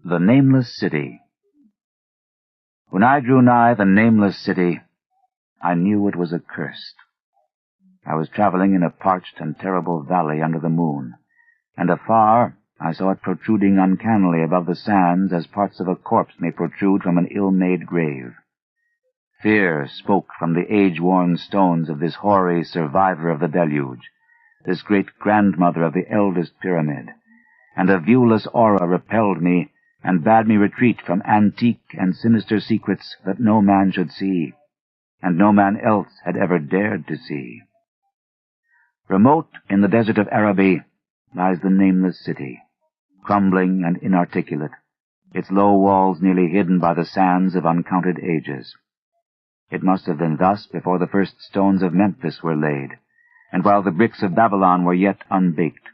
The Nameless City. When I drew nigh the Nameless City, I knew it was accursed. I was traveling in a parched and terrible valley under the moon, and afar I saw it protruding uncannily above the sands as parts of a corpse may protrude from an ill-made grave. Fear spoke from the age-worn stones of this hoary survivor of the deluge, this great-grandmother of the eldest pyramid, and a viewless aura repelled me and bade me retreat from antique and sinister secrets that no man should see, and no man else had ever dared to see. Remote in the desert of Araby lies the Nameless City, crumbling and inarticulate, its low walls nearly hidden by the sands of uncounted ages. It must have been thus before the first stones of Memphis were laid, and while the bricks of Babylon were yet unbaked.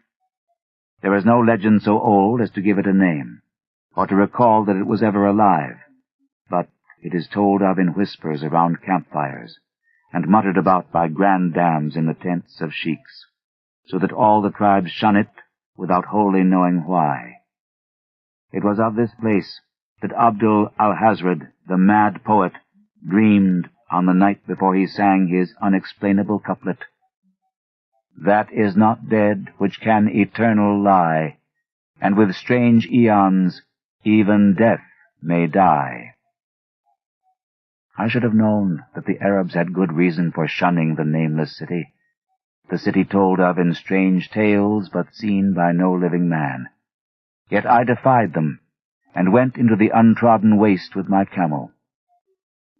There is no legend so old as to give it a name, or to recall that it was ever alive, but it is told of in whispers around campfires, and muttered about by granddames in the tents of sheiks, so that all the tribes shun it without wholly knowing why. It was of this place that Abdul al-Hazred, the mad poet, dreamed on the night before he sang his unexplainable couplet, "That is not dead which can eternal lie, and with strange eons even death may die." I should have known that the Arabs had good reason for shunning the Nameless City, the city told of in strange tales but seen by no living man. Yet I defied them, and went into the untrodden waste with my camel.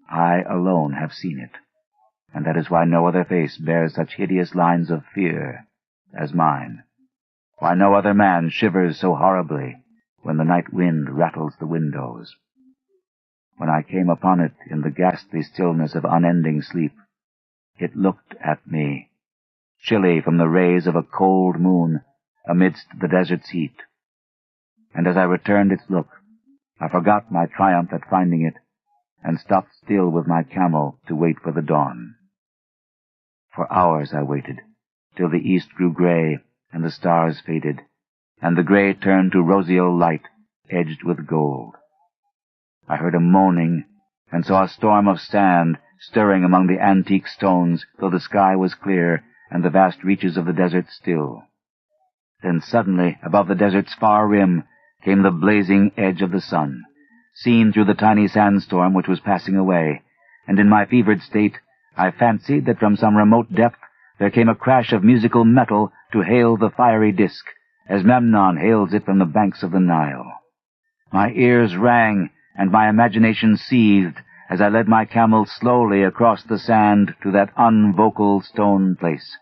I alone have seen it, and that is why no other face bears such hideous lines of fear as mine, why no other man shivers so horribly when the night wind rattles the windows. When I came upon it in the ghastly stillness of unending sleep, it looked at me, chilly from the rays of a cold moon amidst the desert's heat. And as I returned its look, I forgot my triumph at finding it, and stopped still with my camel to wait for the dawn. For hours I waited, till the east grew gray and the stars faded, and the gray turned to roseal light edged with gold. I heard a moaning, and saw a storm of sand stirring among the antique stones, though the sky was clear and the vast reaches of the desert still. Then suddenly, above the desert's far rim, came the blazing edge of the sun, seen through the tiny sandstorm which was passing away, and in my fevered state I fancied that from some remote depth there came a crash of musical metal to hail the fiery disk, as Memnon hails it from the banks of the Nile. My ears rang, and my imagination seethed as I led my camel slowly across the sand to that unvocal stone place,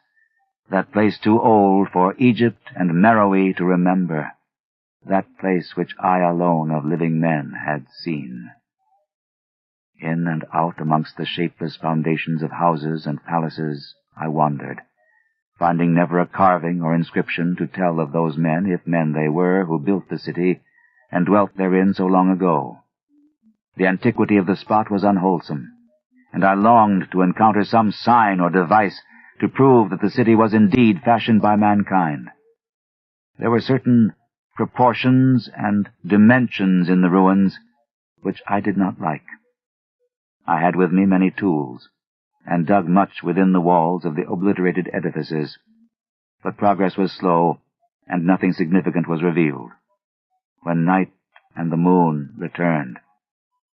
that place too old for Egypt and Meroe to remember, that place which I alone of living men had seen. In and out amongst the shapeless foundations of houses and palaces I wandered, finding never a carving or inscription to tell of those men, if men they were, who built the city and dwelt therein so long ago. The antiquity of the spot was unwholesome, and I longed to encounter some sign or device to prove that the city was indeed fashioned by mankind. There were certain proportions and dimensions in the ruins which I did not like. I had with me many tools, and dug much within the walls of the obliterated edifices, but progress was slow, and nothing significant was revealed. When night and the moon returned,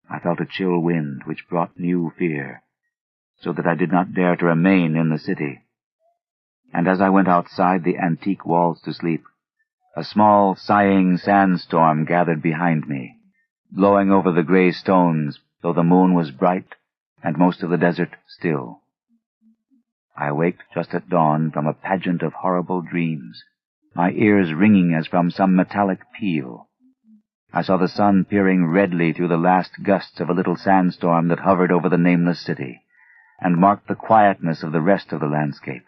I felt a chill wind which brought new fear, so that I did not dare to remain in the city. And as I went outside the antique walls to sleep, a small, sighing sandstorm gathered behind me, blowing over the gray stones, though the moon was bright and most of the desert still. I waked just at dawn from a pageant of horrible dreams, my ears ringing as from some metallic peal. I saw the sun peering redly through the last gusts of a little sandstorm that hovered over the Nameless City, and marked the quietness of the rest of the landscape.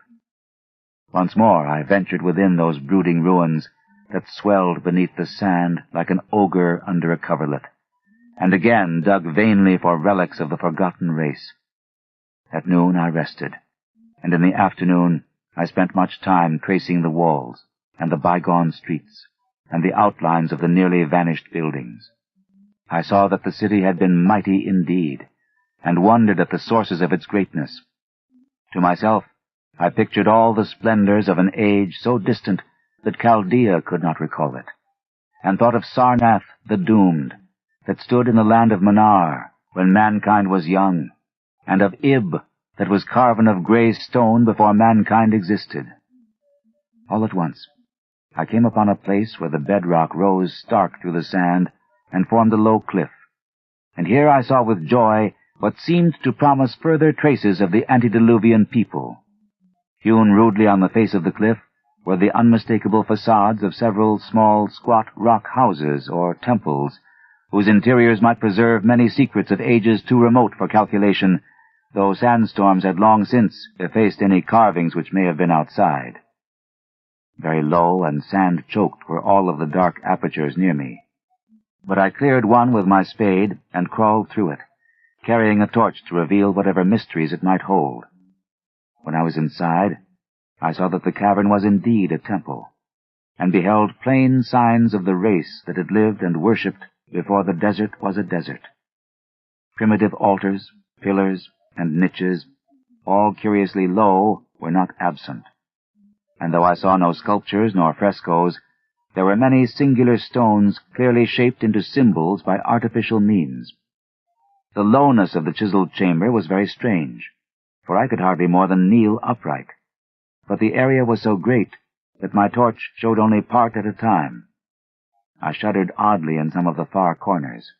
Once more I ventured within those brooding ruins that swelled beneath the sand like an ogre under a coverlet, and again dug vainly for relics of the forgotten race. At noon I rested, and in the afternoon I spent much time tracing the walls and the bygone streets, and the outlines of the nearly vanished buildings. I saw that the city had been mighty indeed, and wondered at the sources of its greatness. To myself, I pictured all the splendors of an age so distant that Chaldea could not recall it, and thought of Sarnath the Doomed, that stood in the land of Manar when mankind was young, and of Ib, that was carven of grey stone before mankind existed. All at once, I came upon a place where the bedrock rose stark through the sand and formed a low cliff, and here I saw with joy what seemed to promise further traces of the antediluvian people. Hewn rudely on the face of the cliff were the unmistakable facades of several small, squat rock houses or temples, whose interiors might preserve many secrets of ages too remote for calculation, though sandstorms had long since effaced any carvings which may have been outside. Very low and sand-choked were all of the dark apertures near me, but I cleared one with my spade and crawled through it, carrying a torch to reveal whatever mysteries it might hold. When I was inside, I saw that the cavern was indeed a temple, and beheld plain signs of the race that had lived and worshipped before the desert was a desert. Primitive altars, pillars, and niches, all curiously low, were not absent, and though I saw no sculptures nor frescoes, there were many singular stones clearly shaped into symbols by artificial means. The lowness of the chiseled chamber was very strange, for I could hardly more than kneel upright, but the area was so great that my torch showed only part at a time. I shuddered oddly in some of the far corners,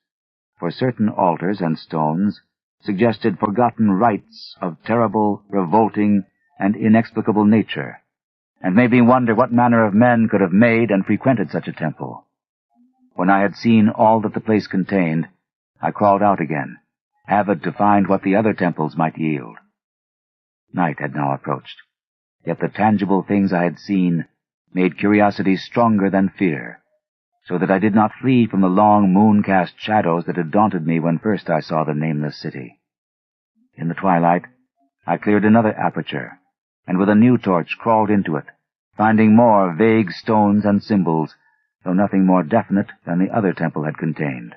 for certain altars and stones suggested forgotten rites of terrible, revolting, and inexplicable nature, and made me wonder what manner of men could have made and frequented such a temple. When I had seen all that the place contained, I crawled out again, avid to find what the other temples might yield. Night had now approached, yet the tangible things I had seen made curiosity stronger than fear, so that I did not flee from the long moon-cast shadows that had daunted me when first I saw the nameless city. In the twilight, I cleared another aperture, and with a new torch crawled into it, finding more vague stones and symbols, though nothing more definite than the other temple had contained.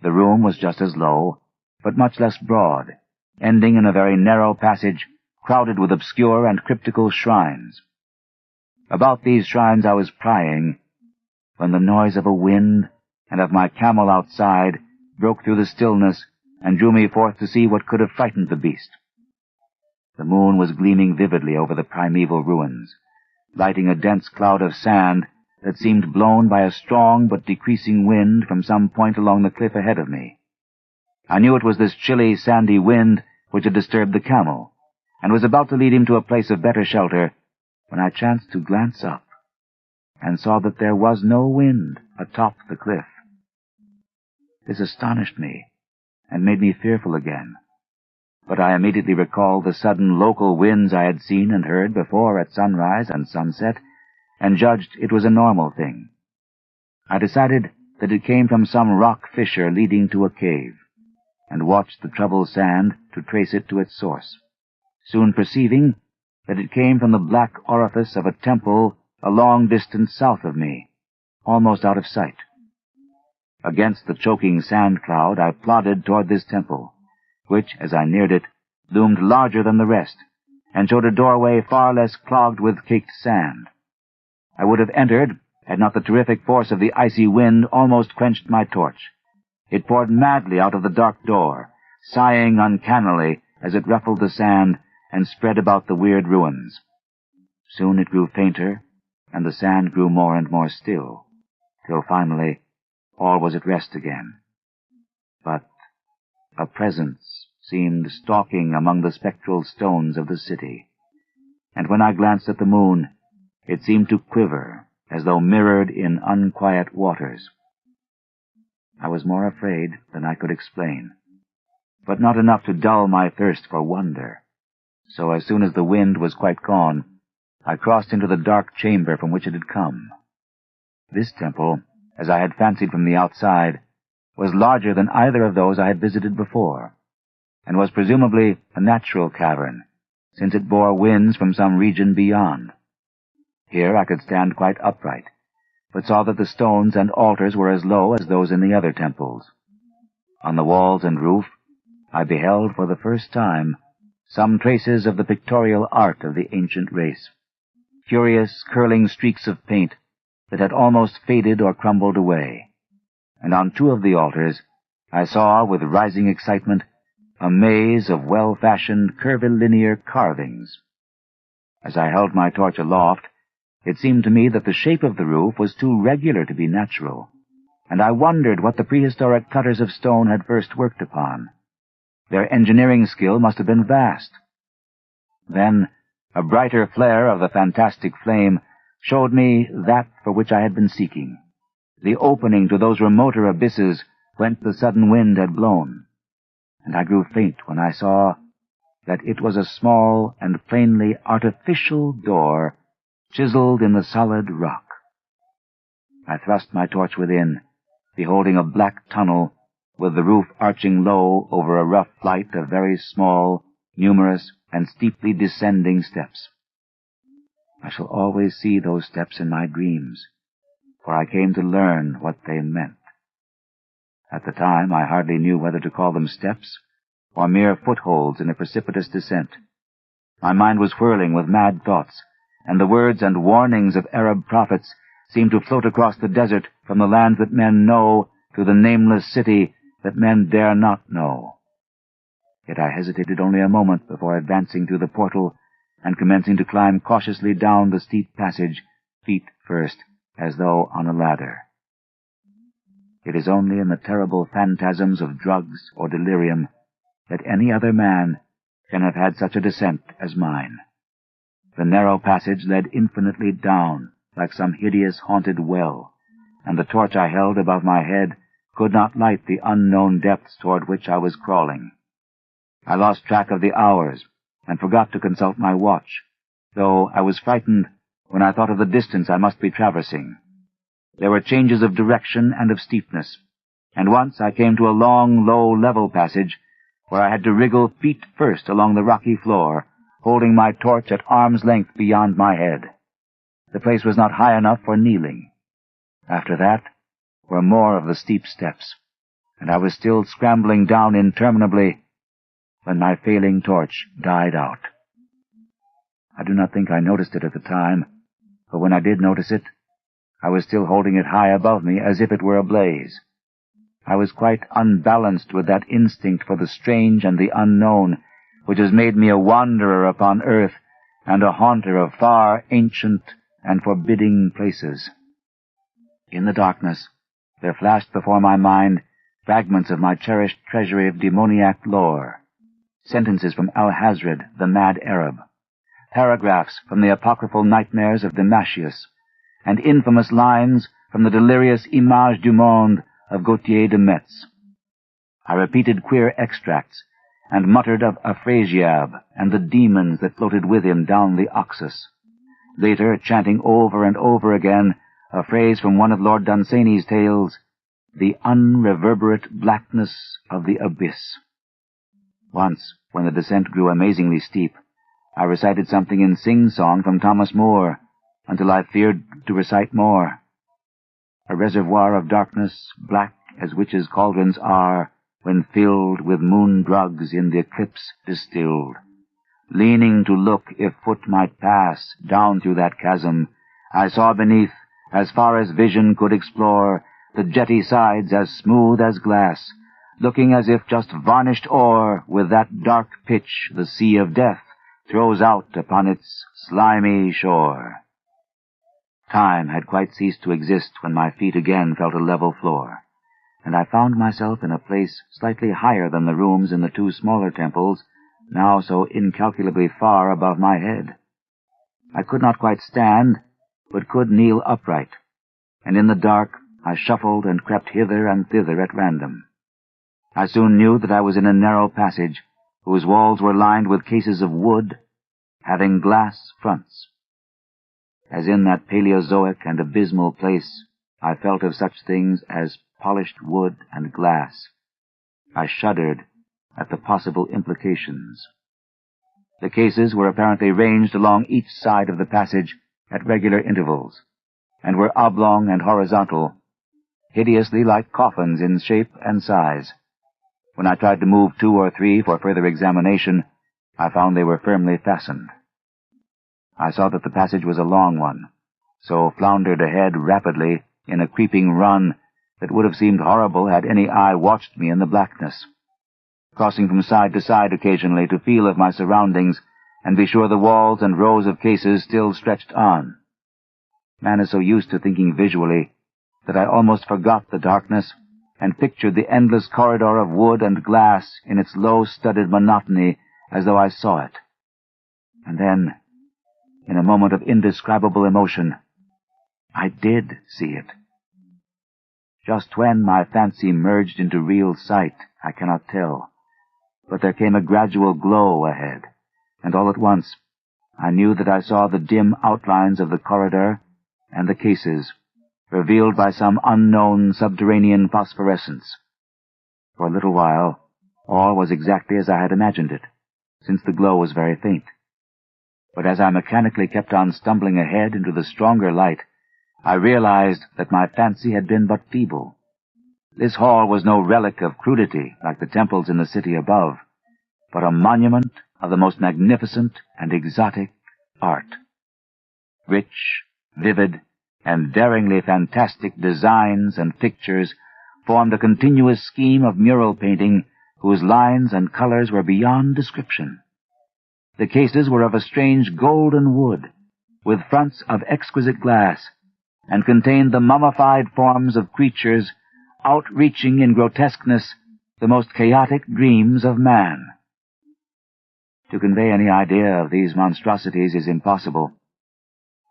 The room was just as low, but much less broad, ending in a very narrow passage crowded with obscure and cryptical shrines. About these shrines I was prying, when the noise of a wind and of my camel outside broke through the stillness and drew me forth to see what could have frightened the beast. The moon was gleaming vividly over the primeval ruins, lighting a dense cloud of sand that seemed blown by a strong but decreasing wind from some point along the cliff ahead of me. I knew it was this chilly, sandy wind which had disturbed the camel, and was about to lead him to a place of better shelter, when I chanced to glance up, and saw that there was no wind atop the cliff. This astonished me, and made me fearful again, but I immediately recalled the sudden local winds I had seen and heard before at sunrise and sunset, and judged it was a normal thing. I decided that it came from some rock fissure leading to a cave, and watched the troubled sand to trace it to its source, soon perceiving that it came from the black orifice of a temple a long distance south of me, almost out of sight. Against the choking sand cloud I plodded toward this temple, which, as I neared it, loomed larger than the rest, and showed a doorway far less clogged with caked sand. I would have entered, had not the terrific force of the icy wind almost quenched my torch. It poured madly out of the dark door, sighing uncannily as it ruffled the sand and spread about the weird ruins. Soon it grew fainter, and the sand grew more and more still, till finally all was at rest again. But a presence seemed stalking among the spectral stones of the city, and when I glanced at the moon, it seemed to quiver as though mirrored in unquiet waters. I was more afraid than I could explain, but not enough to dull my thirst for wonder. So as soon as the wind was quite gone, I crossed into the dark chamber from which it had come. This temple, as I had fancied from the outside, was larger than either of those I had visited before, and was presumably a natural cavern, since it bore winds from some region beyond. Here I could stand quite upright, but saw that the stones and altars were as low as those in the other temples. On the walls and roof I beheld for the first time some traces of the pictorial art of the ancient race, curious curling streaks of paint that had almost faded or crumbled away, and on 2 of the altars I saw, with rising excitement, a maze of well-fashioned curvilinear carvings. As I held my torch aloft, it seemed to me that the shape of the roof was too regular to be natural, and I wondered what the prehistoric cutters of stone had first worked upon. Their engineering skill must have been vast. Then a brighter flare of the fantastic flame showed me that for which I had been seeking, the opening to those remoter abysses whence the sudden wind had blown, and I grew faint when I saw that it was a small and plainly artificial door chiseled in the solid rock. I thrust my torch within, beholding a black tunnel with the roof arching low over a rough flight of very small, numerous, and steeply descending steps. I shall always see those steps in my dreams, for I came to learn what they meant. At the time I hardly knew whether to call them steps or mere footholds in a precipitous descent. My mind was whirling with mad thoughts, and the words and warnings of Arab prophets seemed to float across the desert from the land that men know to the nameless city that men dare not know. Yet I hesitated only a moment before advancing through the portal and commencing to climb cautiously down the steep passage, feet first, as though on a ladder. It is only in the terrible phantasms of drugs or delirium that any other man can have had such a descent as mine. The narrow passage led infinitely down, like some hideous haunted well, and the torch I held above my head could not light the unknown depths toward which I was crawling. I lost track of the hours and forgot to consult my watch, though I was frightened when I thought of the distance I must be traversing. There were changes of direction and of steepness, and once I came to a long, low, level passage where I had to wriggle feet first along the rocky floor, holding my torch at arm's length beyond my head. The place was not high enough for kneeling. After that were more of the steep steps, and I was still scrambling down interminably when my failing torch died out. I do not think I noticed it at the time, for when I did notice it, I was still holding it high above me as if it were ablaze. I was quite unbalanced with that instinct for the strange and the unknown which has made me a wanderer upon earth and a haunter of far, ancient, and forbidding places. In the darkness there flashed before my mind fragments of my cherished treasury of demoniac lore, sentences from Al-Hazred, the mad Arab, paragraphs from the apocryphal nightmares of Damascius, and infamous lines from the delirious Images du Monde of Gautier de Metz. I repeated queer extracts, and muttered of Afrasiab and the demons that floated with him down the Oxus, later chanting over and over again a phrase from one of Lord Dunsany's tales, the unreverberate blackness of the abyss. Once, when the descent grew amazingly steep, I recited something in sing-song from Thomas Moore, until I feared to recite more. A reservoir of darkness, black as witches' cauldrons are, when filled with moon drugs in the eclipse distilled. Leaning to look if foot might pass down through that chasm, I saw beneath, as far as vision could explore, the jetty sides as smooth as glass, looking as if just varnished o'er with that dark pitch the sea of death throws out upon its slimy shore. Time had quite ceased to exist when my feet again felt a level floor, and I found myself in a place slightly higher than the rooms in the 2 smaller temples, now so incalculably far above my head. I could not quite stand, but could kneel upright, and in the dark I shuffled and crept hither and thither at random. I soon knew that I was in a narrow passage, whose walls were lined with cases of wood, having glass fronts. As in that Paleozoic and abysmal place, I felt of such things as polished wood and glass. I shuddered at the possible implications. The cases were apparently ranged along each side of the passage at regular intervals, and were oblong and horizontal, hideously like coffins in shape and size. When I tried to move 2 or 3 for further examination, I found they were firmly fastened. I saw that the passage was a long one, so floundered ahead rapidly in a creeping run that would have seemed horrible had any eye watched me in the blackness, crossing from side to side occasionally to feel of my surroundings and be sure the walls and rows of cases still stretched on. Man is so used to thinking visually that I almost forgot the darkness and pictured the endless corridor of wood and glass in its low-studded monotony as though I saw it. And then, in a moment of indescribable emotion, I did see it. Just when my fancy merged into real sight, I cannot tell, but there came a gradual glow ahead, and all at once I knew that I saw the dim outlines of the corridor and the cases, revealed by some unknown subterranean phosphorescence. For a little while, all was exactly as I had imagined it, since the glow was very faint. But as I mechanically kept on stumbling ahead into the stronger light, I realized that my fancy had been but feeble. This hall was no relic of crudity like the temples in the city above, but a monument of the most magnificent and exotic art. Rich, vivid, and daringly fantastic designs and pictures formed a continuous scheme of mural painting whose lines and colors were beyond description. The cases were of a strange golden wood, with fronts of exquisite glass, and contained the mummified forms of creatures outreaching in grotesqueness the most chaotic dreams of man. To convey any idea of these monstrosities is impossible.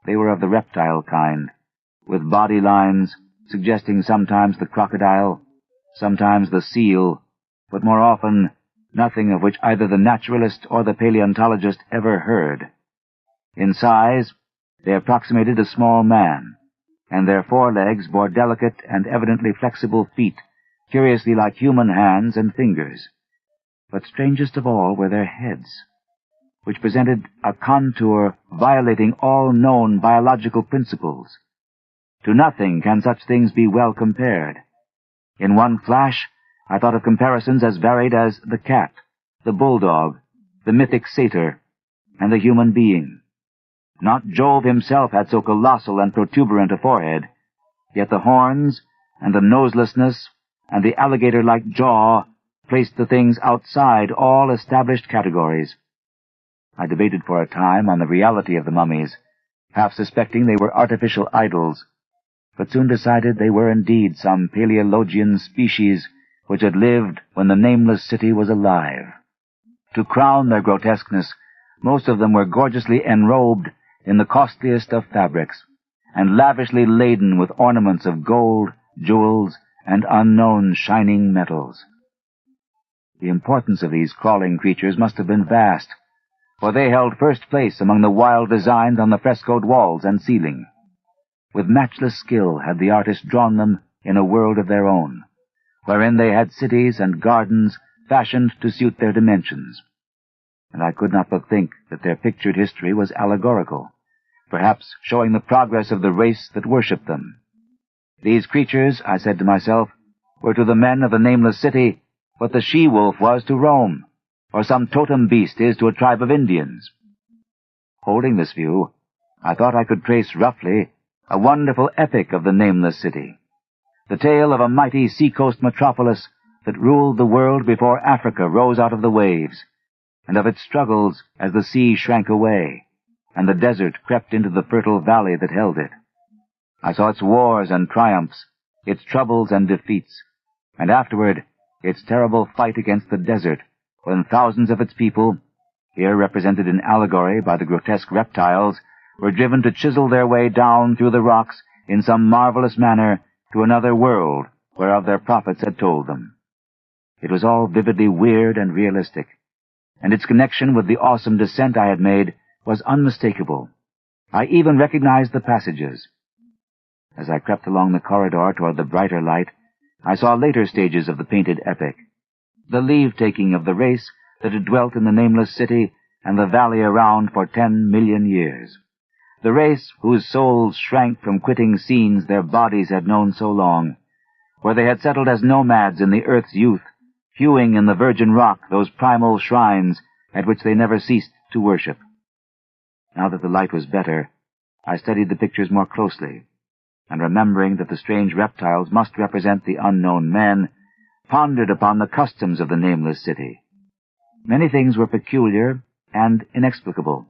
They were of the reptile kind, with body lines suggesting sometimes the crocodile, sometimes the seal, but more often nothing of which either the naturalist or the paleontologist ever heard. In size, they approximated a small man, and their forelegs bore delicate and evidently flexible feet, curiously like human hands and fingers. But strangest of all were their heads, which presented a contour violating all known biological principles. To nothing can such things be well compared. In one flash, I thought of comparisons as varied as the cat, the bulldog, the mythic satyr, and the human being. Not Jove himself had so colossal and protuberant a forehead, yet the horns, and the noselessness, and the alligator-like jaw placed the things outside all established categories. I debated for a time on the reality of the mummies, half suspecting they were artificial idols, but soon decided they were indeed some Paleologian species which had lived when the Nameless city was alive. To crown their grotesqueness, most of them were gorgeously enrobed in the costliest of fabrics, and lavishly laden with ornaments of gold, jewels, and unknown shining metals. The importance of these crawling creatures must have been vast, for they held first place among the wild designs on the frescoed walls and ceiling. With matchless skill had the artist drawn them in a world of their own, wherein they had cities and gardens fashioned to suit their dimensions. And I could not but think that their pictured history was allegorical, perhaps showing the progress of the race that worshipped them. These creatures, I said to myself, were to the men of the Nameless city what the she-wolf was to Rome, or some totem beast is to a tribe of Indians. Holding this view, I thought I could trace roughly a wonderful epic of the Nameless city, the tale of a mighty seacoast metropolis that ruled the world before Africa rose out of the waves, and of its struggles as the sea shrank away, and the desert crept into the fertile valley that held it. I saw its wars and triumphs, its troubles and defeats, and afterward its terrible fight against the desert, when thousands of its people, here represented in allegory by the grotesque reptiles, were driven to chisel their way down through the rocks in some marvelous manner to another world whereof their prophets had told them. It was all vividly weird and realistic, and its connection with the awesome descent I had made was unmistakable. I even recognized the passages. As I crept along the corridor toward the brighter light, I saw later stages of the painted epic, the leave-taking of the race that had dwelt in the Nameless city and the valley around for 10 million years, the race whose souls shrank from quitting scenes their bodies had known so long, where they had settled as nomads in the earth's youth, hewing in the virgin rock those primal shrines at which they never ceased to worship. Now that the light was better, I studied the pictures more closely, and remembering that the strange reptiles must represent the unknown men, pondered upon the customs of the Nameless City. Many things were peculiar and inexplicable.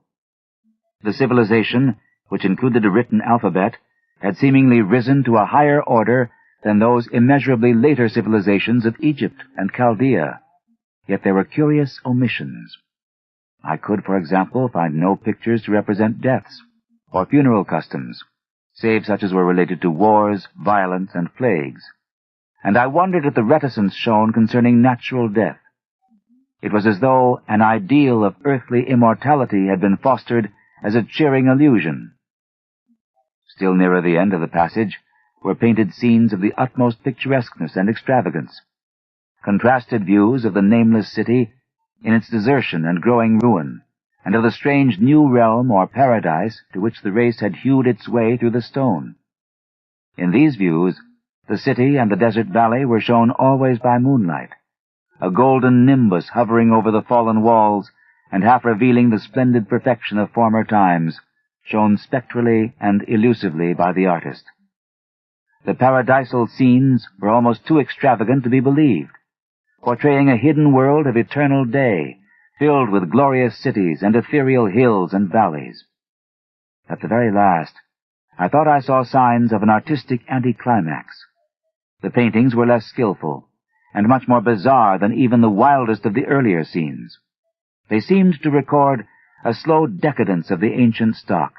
The civilization, which included a written alphabet, had seemingly risen to a higher order than those immeasurably later civilizations of Egypt and Chaldea. Yet there were curious omissions. I could, for example, find no pictures to represent deaths or funeral customs, save such as were related to wars, violence, and plagues. And I wondered at the reticence shown concerning natural death. It was as though an ideal of earthly immortality had been fostered as a cheering illusion. Still nearer the end of the passage were painted scenes of the utmost picturesqueness and extravagance, contrasted views of the Nameless City in its desertion and growing ruin, and of the strange new realm or paradise to which the race had hewed its way through the stone. In these views, the city and the desert valley were shown always by moonlight, a golden nimbus hovering over the fallen walls and half revealing the splendid perfection of former times, shown spectrally and elusively by the artist. The paradisal scenes were almost too extravagant to be believed, portraying a hidden world of eternal day, filled with glorious cities and ethereal hills and valleys. At the very last, I thought I saw signs of an artistic anticlimax. The paintings were less skillful, and much more bizarre than even the wildest of the earlier scenes. They seemed to record a slow decadence of the ancient stock,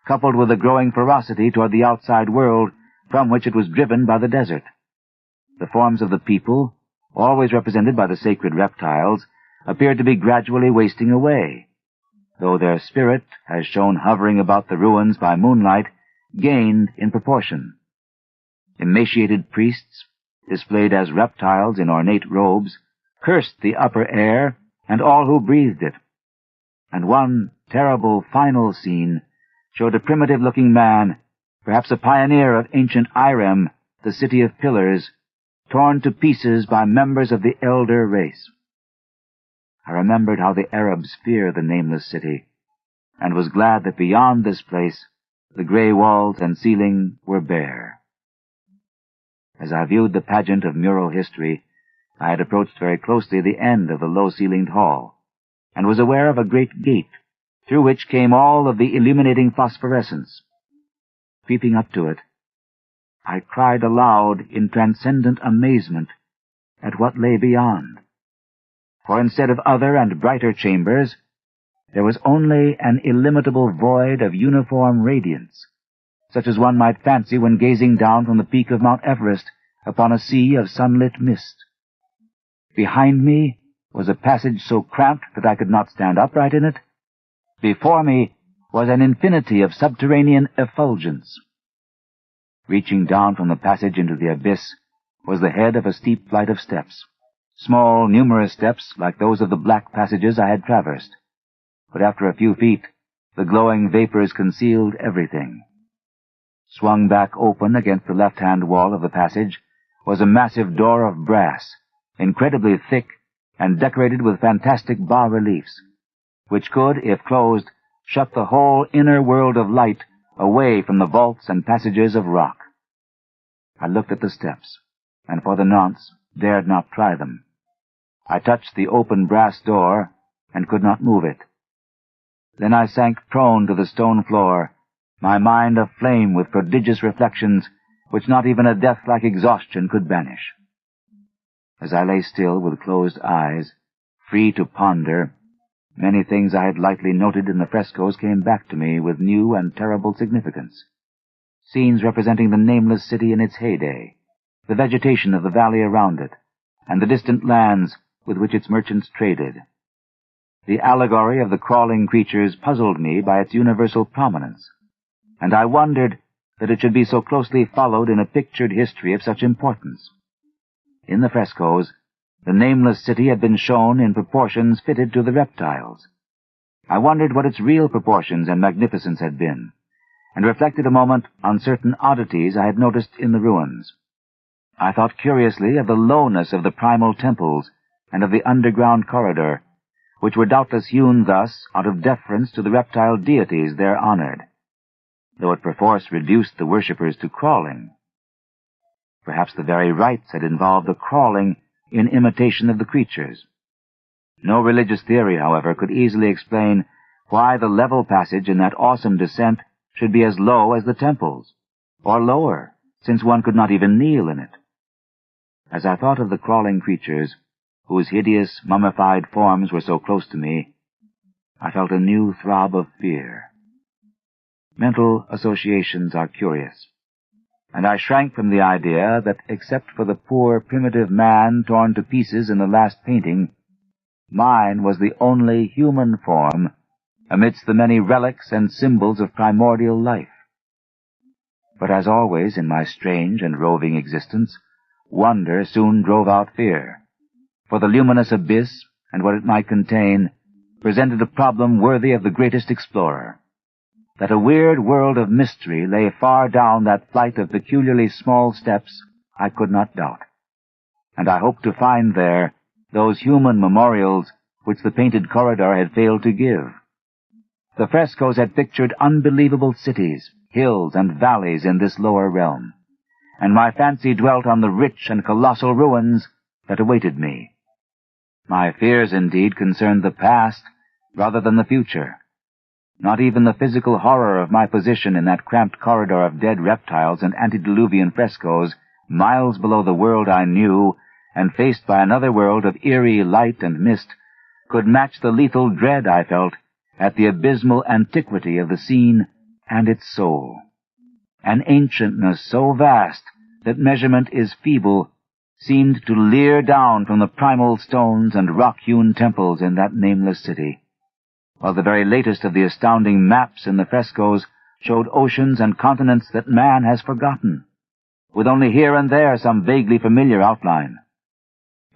coupled with a growing ferocity toward the outside world from which it was driven by the desert. The forms of the people, always represented by the sacred reptiles, appeared to be gradually wasting away, though their spirit, as shown hovering about the ruins by moonlight, gained in proportion. Emaciated priests, displayed as reptiles in ornate robes, cursed the upper air and all who breathed it. And one terrible final scene showed a primitive-looking man, perhaps a pioneer of ancient Irem, the city of pillars, torn to pieces by members of the elder race. I remembered how the Arabs fear the Nameless City, and was glad that beyond this place the gray walls and ceiling were bare. As I viewed the pageant of mural history, I had approached very closely the end of the low-ceilinged hall, and was aware of a great gate, through which came all of the illuminating phosphorescence. Creeping up to it, I cried aloud in transcendent amazement at what lay beyond. For instead of other and brighter chambers, there was only an illimitable void of uniform radiance, such as one might fancy when gazing down from the peak of Mount Everest upon a sea of sunlit mist. Behind me was a passage so cramped that I could not stand upright in it. Before me was an infinity of subterranean effulgence. Reaching down from the passage into the abyss was the head of a steep flight of steps, small, numerous steps like those of the black passages I had traversed. But after a few feet, the glowing vapors concealed everything. Swung back open against the left-hand wall of the passage was a massive door of brass, incredibly thick and decorated with fantastic bas-reliefs, which could, if closed, shut the whole inner world of light away from the vaults and passages of rock. I looked at the steps, and for the nonce dared not try them. I touched the open brass door, and could not move it. Then I sank prone to the stone floor, my mind aflame with prodigious reflections which not even a death-like exhaustion could banish. As I lay still with closed eyes, free to ponder, many things I had lightly noted in the frescoes came back to me with new and terrible significance. Scenes representing the Nameless City in its heyday, the vegetation of the valley around it, and the distant lands with which its merchants traded. The allegory of the crawling creatures puzzled me by its universal prominence, and I wondered that it should be so closely followed in a pictured history of such importance. In the frescoes, the Nameless City had been shown in proportions fitted to the reptiles. I wondered what its real proportions and magnificence had been, and reflected a moment on certain oddities I had noticed in the ruins. I thought curiously of the lowness of the primal temples and of the underground corridor, which were doubtless hewn thus out of deference to the reptile deities there honored, though it perforce reduced the worshippers to crawling. Perhaps the very rites had involved the crawling in imitation of the creatures. No religious theory, however, could easily explain why the level passage in that awesome descent should be as low as the temples, or lower, since one could not even kneel in it. As I thought of the crawling creatures, whose hideous, mummified forms were so close to me, I felt a new throb of fear. Mental associations are curious, and I shrank from the idea that, except for the poor primitive man torn to pieces in the last painting, mine was the only human form amidst the many relics and symbols of primordial life. But as always in my strange and roving existence, wonder soon drove out fear, for the luminous abyss and what it might contain presented a problem worthy of the greatest explorer. That a weird world of mystery lay far down that flight of peculiarly small steps I could not doubt, and I hoped to find there those human memorials which the painted corridor had failed to give. The frescoes had pictured unbelievable cities, hills, and valleys in this lower realm, and my fancy dwelt on the rich and colossal ruins that awaited me. My fears, indeed, concerned the past rather than the future. Not even the physical horror of my position in that cramped corridor of dead reptiles and antediluvian frescoes, miles below the world I knew, and faced by another world of eerie light and mist, could match the lethal dread I felt at the abysmal antiquity of the scene and its soul. An ancientness so vast that measurement is feeble seemed to leer down from the primal stones and rock-hewn temples in that nameless city, while the very latest of the astounding maps in the frescoes showed oceans and continents that man has forgotten, with only here and there some vaguely familiar outline.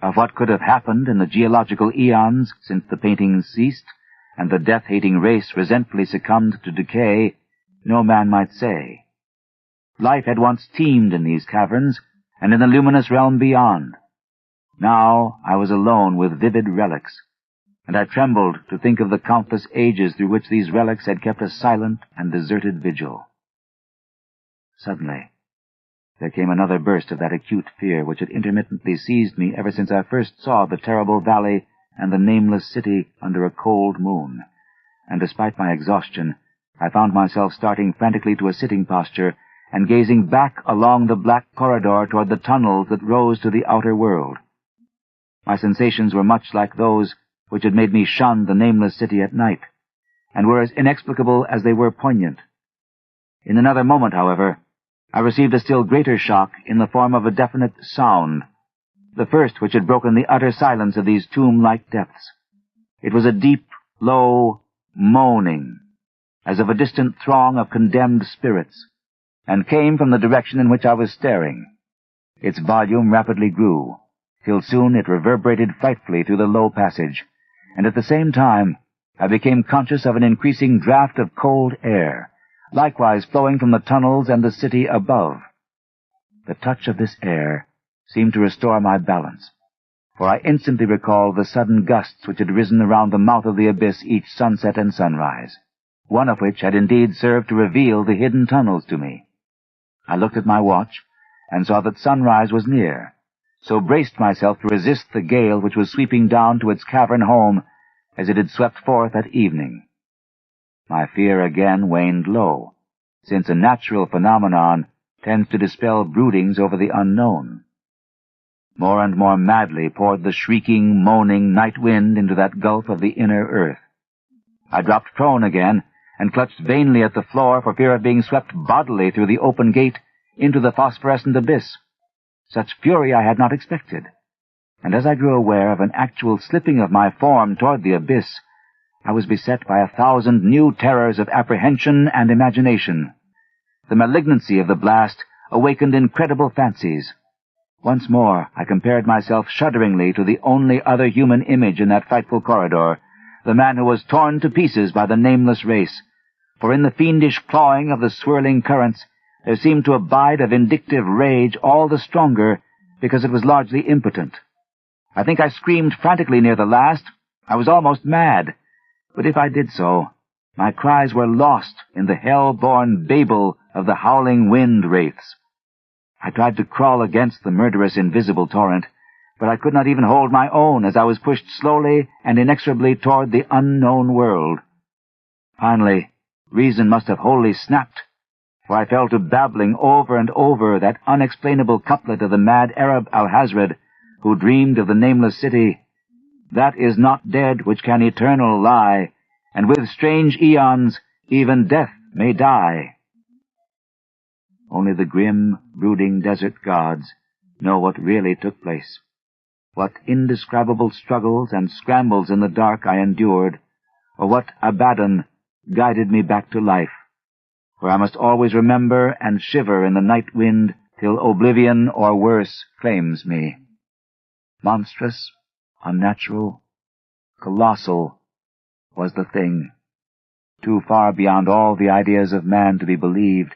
Of what could have happened in the geological eons since the paintings ceased, and the death-hating race resentfully succumbed to decay, no man might say. Life had once teemed in these caverns, and in the luminous realm beyond. Now I was alone with vivid relics, and I trembled to think of the countless ages through which these relics had kept a silent and deserted vigil. Suddenly, there came another burst of that acute fear which had intermittently seized me ever since I first saw the terrible valley and the nameless city under a cold moon, and despite my exhaustion, I found myself starting frantically to a sitting posture and gazing back along the black corridor toward the tunnels that rose to the outer world. My sensations were much like those which had made me shun the nameless city at night, and were as inexplicable as they were poignant. In another moment, however, I received a still greater shock in the form of a definite sound, the first which had broken the utter silence of these tomb-like depths. It was a deep, low moaning, as of a distant throng of condemned spirits, and came from the direction in which I was staring. Its volume rapidly grew, till soon it reverberated frightfully through the low passage, and at the same time I became conscious of an increasing draught of cold air, likewise flowing from the tunnels and the city above. The touch of this air seemed to restore my balance, for I instantly recalled the sudden gusts which had risen around the mouth of the abyss each sunset and sunrise, one of which had indeed served to reveal the hidden tunnels to me. I looked at my watch and saw that sunrise was near, so braced myself to resist the gale which was sweeping down to its cavern home as it had swept forth at evening. My fear again waned low, since a natural phenomenon tends to dispel broodings over the unknown. More and more madly poured the shrieking, moaning night wind into that gulf of the inner earth. I dropped prone again, and clutched vainly at the floor for fear of being swept bodily through the open gate into the phosphorescent abyss. Such fury I had not expected, and as I grew aware of an actual slipping of my form toward the abyss, I was beset by 1,000 new terrors of apprehension and imagination. The malignancy of the blast awakened incredible fancies. Once more I compared myself shudderingly to the only other human image in that frightful corridor, the man who was torn to pieces by the nameless race, for in the fiendish clawing of the swirling currents there seemed to abide a vindictive rage all the stronger because it was largely impotent. I think I screamed frantically near the last. I was almost mad, but if I did so, my cries were lost in the hell-born babel of the howling wind-wraiths. I tried to crawl against the murderous invisible torrent, but I could not even hold my own as I was pushed slowly and inexorably toward the unknown world. Finally, reason must have wholly snapped, for I fell to babbling over and over that unexplainable couplet of the mad Arab Alhazred, who dreamed of the nameless city. That is not dead which can eternal lie, and with strange eons even death may die. Only the grim, brooding desert gods know what really took place, what indescribable struggles and scrambles in the dark I endured, or what Abaddon guided me back to life, where I must always remember and shiver in the night wind till oblivion or worse claims me. Monstrous, unnatural, colossal was the thing, too far beyond all the ideas of man to be believed,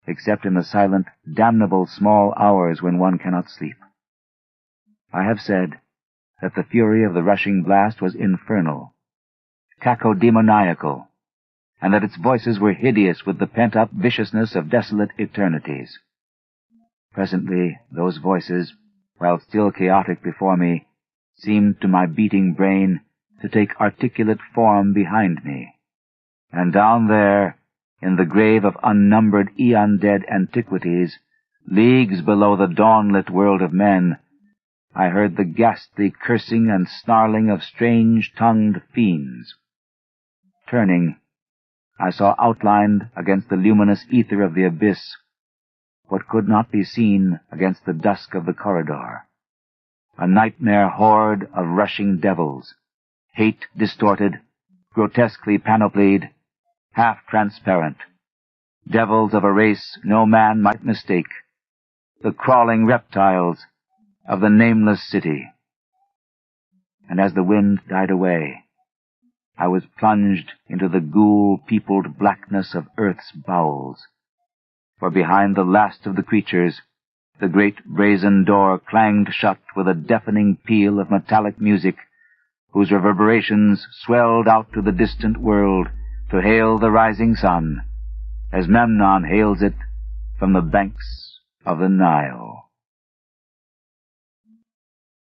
except in the silent, damnable small hours when one cannot sleep. I have said that the fury of the rushing blast was infernal, cacodemoniacal, and that its voices were hideous with the pent-up viciousness of desolate eternities. Presently those voices, while still chaotic before me, seemed to my beating brain to take articulate form behind me, and down there, in the grave of unnumbered eon-dead antiquities, leagues below the dawn-lit world of men, I heard the ghastly cursing and snarling of strange-tongued fiends. Turning, I saw outlined against the luminous ether of the abyss what could not be seen against the dusk of the corridor, a nightmare horde of rushing devils, hate-distorted, grotesquely panoplied, half-transparent, devils of a race no man might mistake, the crawling reptiles of the nameless city. And as the wind died away, I was plunged into the ghoul-peopled blackness of earth's bowels, for behind the last of the creatures, the great brazen door clanged shut with a deafening peal of metallic music, whose reverberations swelled out to the distant world to hail the rising sun, as Memnon hails it from the banks of the Nile.